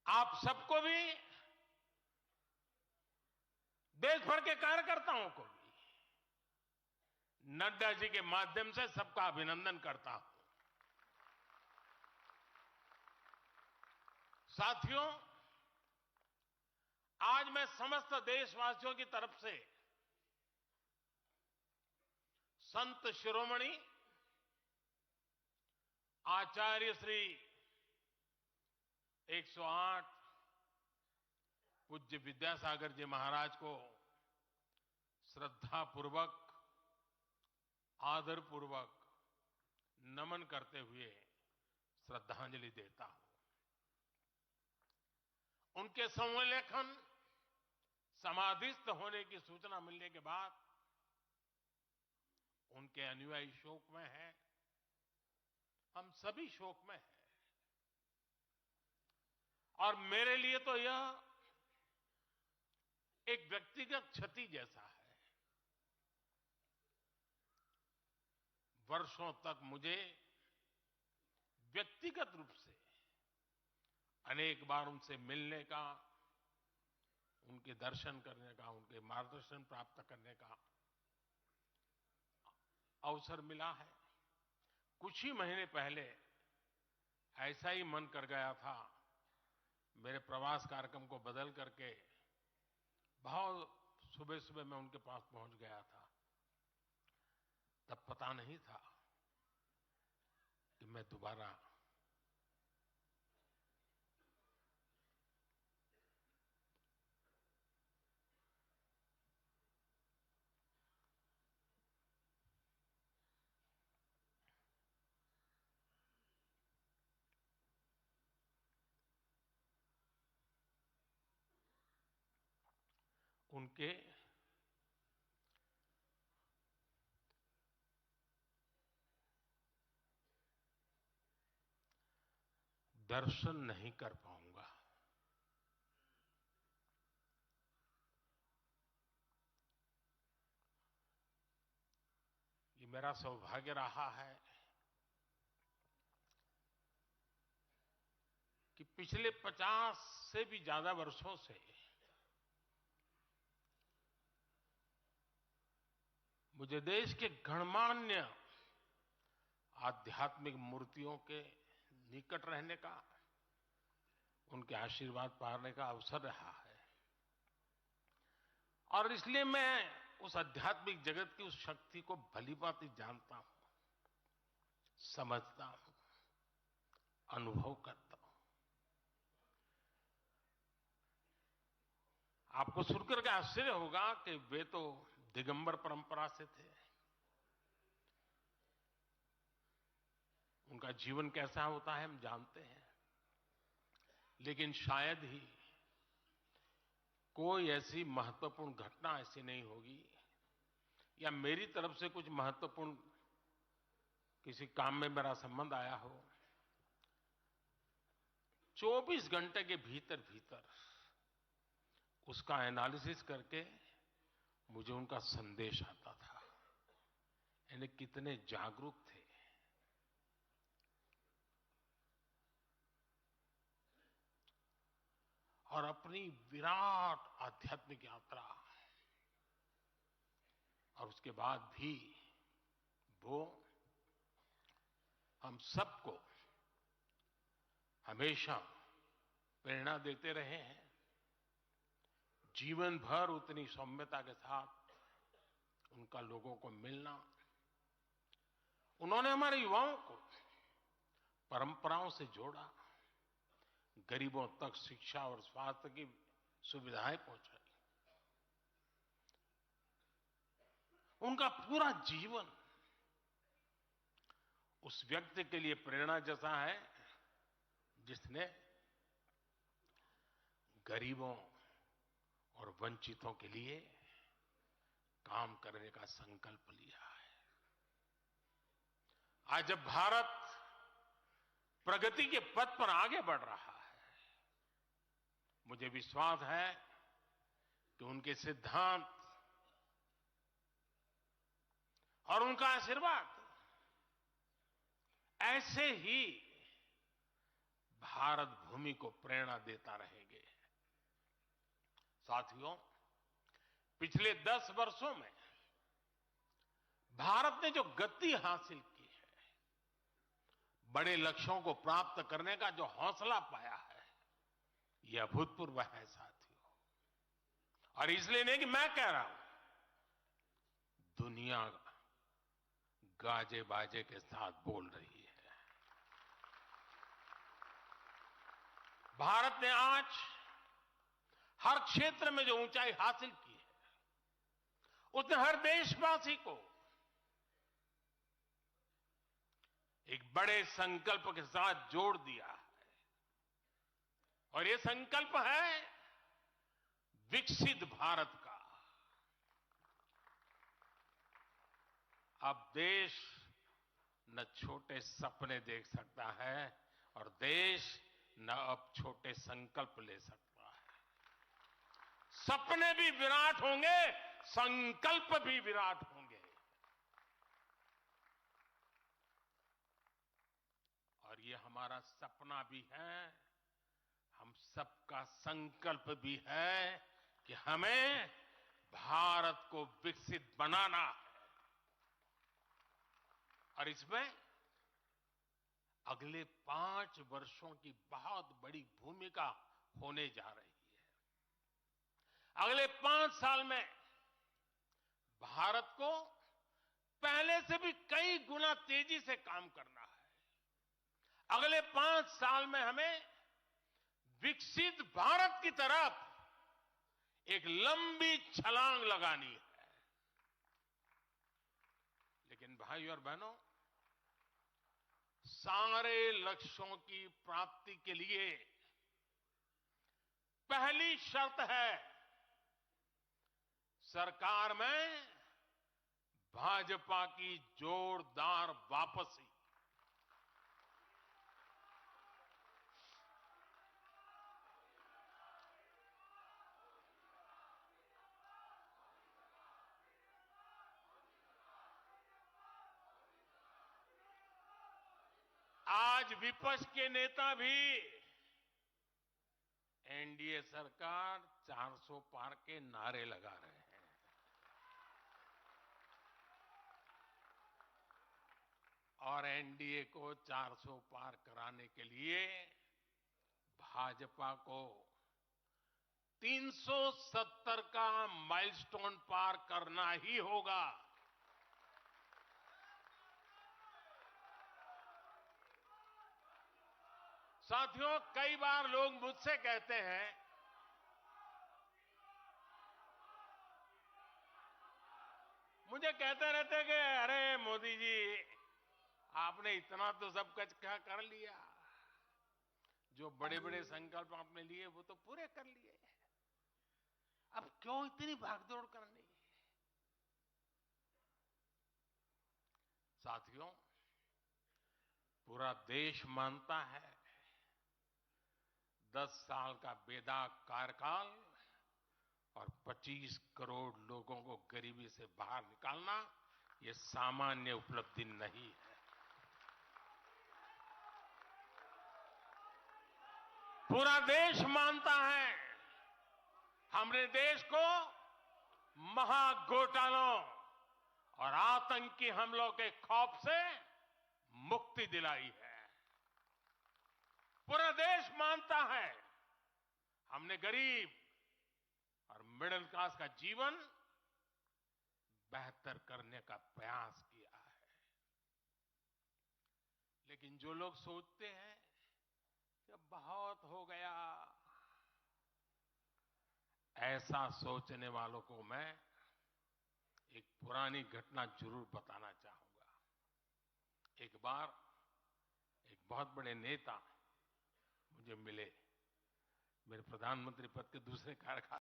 आप सबको भी, देश भर के कार्यकर्ताओं को भी नड्डा जी के माध्यम से सबका अभिनंदन करता हूं। साथियों, आज मैं समस्त देशवासियों की तरफ से संत शिरोमणि आचार्य श्री 108 पूज्य विद्यासागर जी महाराज को श्रद्धापूर्वक, आदरपूर्वक नमन करते हुए श्रद्धांजलि देता हूं। उनके संलेखन समाधिस्थ होने की सूचना मिलने के बाद उनके अनुयायी शोक में हैं, हम सभी शोक में हैं। और मेरे लिए तो यह एक व्यक्तिगत क्षति जैसा है। वर्षों तक मुझे व्यक्तिगत रूप से अनेक बार उनसे मिलने का, उनके दर्शन करने का, उनके मार्गदर्शन प्राप्त करने का अवसर मिला है। कुछ ही महीने पहले ऐसा ही मन कर गया था, मेरे प्रवास कार्यक्रम को बदल करके बहुत सुबह सुबह मैं उनके पास पहुंच गया था। तब पता नहीं था कि मैं दोबारा उनके दर्शन नहीं कर पाऊंगा। ये मेरा सौभाग्य रहा है कि पिछले 50 से भी ज्यादा वर्षों से मुझे देश के गणमान्य आध्यात्मिक मूर्तियों के निकट रहने का, उनके आशीर्वाद पाने का अवसर रहा है। और इसलिए मैं उस आध्यात्मिक जगत की उस शक्ति को भलीभांति जानता हूं, समझता हूं, अनुभव करता हूं। आपको सुनकर के आश्चर्य होगा कि वे तो दिगंबर परंपरा से थे। उनका जीवन कैसा होता है हम जानते हैं, लेकिन शायद ही कोई ऐसी महत्वपूर्ण घटना ऐसी नहीं होगी या मेरी तरफ से कुछ महत्वपूर्ण किसी काम में मेरा संबंध आया हो, 24 घंटे के भीतर भीतर उसका एनालिसिस करके मुझे उनका संदेश आता था। यानी कितने जागरूक थे। और अपनी विराट आध्यात्मिक यात्रा और उसके बाद भी वो हम सबको हमेशा प्रेरणा देते रहे हैं। जीवन भर उतनी सौम्यता के साथ उनका लोगों को मिलना, उन्होंने हमारे युवाओं को परंपराओं से जोड़ा, गरीबों तक शिक्षा और स्वास्थ्य की सुविधाएं पहुंचाई। उनका पूरा जीवन उस व्यक्ति के लिए प्रेरणा जैसा है जिसने गरीबों और वंचितों के लिए काम करने का संकल्प लिया है। आज जब भारत प्रगति के पथ पर आगे बढ़ रहा है, मुझे विश्वास है कि उनके सिद्धांत और उनका आशीर्वाद ऐसे ही भारत भूमि को प्रेरणा देता रहेंगे। साथियों, पिछले 10 वर्षों में भारत ने जो गति हासिल की है, बड़े लक्ष्यों को प्राप्त करने का जो हौसला पाया है, यह अभूतपूर्व है साथियों। और इसलिए नहीं कि मैं कह रहा हूं, दुनिया गाजे बाजे के साथ बोल रही है। भारत ने आज हर क्षेत्र में जो ऊंचाई हासिल की है, उसने हर देशवासी को एक बड़े संकल्प के साथ जोड़ दिया है। और ये संकल्प है विकसित भारत का। अब देश न छोटे सपने देख सकता है और देश न अब छोटे संकल्प ले सकता है। सपने भी विराट होंगे, संकल्प भी विराट होंगे। और ये हमारा सपना भी है, हम सबका संकल्प भी है कि हमें भारत को विकसित बनाना है। और इसमें अगले 5 वर्षों की बहुत बड़ी भूमिका होने जा रही है। अगले 5 साल में भारत को पहले से भी कई गुना तेजी से काम करना है। अगले 5 साल में हमें विकसित भारत की तरफ एक लंबी छलांग लगानी है। लेकिन भाइयों और बहनों, सारे लक्ष्यों की प्राप्ति के लिए पहली शर्त है सरकार में भाजपा की जोरदार वापसी। आज विपक्ष के नेता भी एनडीए सरकार 400 पार के नारे लगा रहे हैं। और एनडीए को 400 पार कराने के लिए भाजपा को 370 का माइलस्टोन पार करना ही होगा। साथियों, कई बार लोग मुझसे कहते हैं मुझे कहते रहते कि अरे मोदी जी, आपने इतना तो सब कुछ क्या कर लिया, जो बड़े बड़े संकल्प आपने लिए वो तो पूरे कर लिए, अब क्यों इतनी भागदौड़ करनी। साथियों, पूरा देश मानता है 10 साल का बेदाग कार्यकाल और 25 करोड़ लोगों को गरीबी से बाहर निकालना ये सामान्य उपलब्धि नहीं है। पूरा देश मानता है हमने देश को महाघोटालों और आतंकी हमलों के खौफ से मुक्ति दिलाई है। पूरा देश मानता है हमने गरीब और मिडिल क्लास का जीवन बेहतर करने का प्रयास किया है। लेकिन जो लोग सोचते हैं कि बहुत हो गया, ऐसा सोचने वालों को मैं एक पुरानी घटना जरूर बताना चाहूंगा। एक बार एक बहुत बड़े नेता मुझे मिले, मेरे प्रधानमंत्री पद के दूसरे कार्यकाल